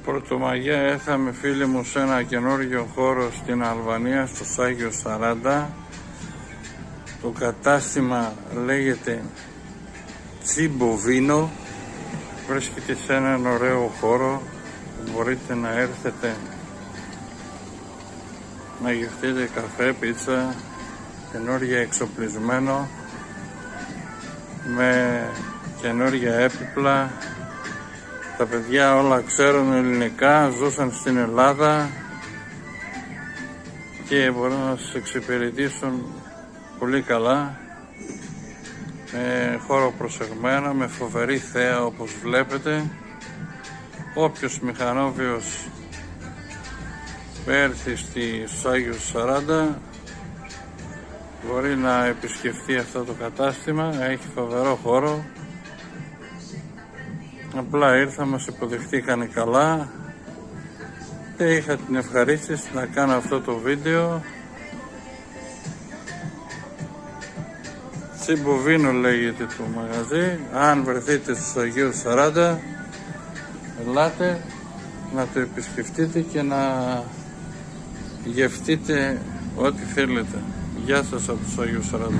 Πρωτομαγιά έρθαμε φίλοι μου σε ένα καινούργιο χώρο στην Αλβανία, στους Άγιους 40. Το κατάστημα λέγεται Τσιμποβίνο. Βρίσκεται σε έναν ωραίο χώρο που μπορείτε να έρθετε να γευτείτε καφέ, πίτσα, καινούργια εξοπλισμένο με καινούργια έπιπλα. Τα παιδιά όλα ξέρουν ελληνικά, ζούσαν στην Ελλάδα και μπορούν να σας εξυπηρετήσουν πολύ καλά, με χώρο προσεγμένο, με φοβερή θέα όπως βλέπετε. Όποιος μηχανόβιος έρθει στους Άγιους 40 μπορεί να επισκεφτεί αυτό το κατάστημα, έχει φοβερό χώρο. Απλά ήρθα, μας υποδεχτήκανε καλά και είχα την ευχαρίστηση να κάνω αυτό το βίντεο. Τσιμποβίνο λέγεται το μαγαζί. Αν βρεθείτε στους Αγίους 40, ελάτε να το επισκεφτείτε και να γευτείτε ό,τι θέλετε. Γεια σας από τους Αγίους 40.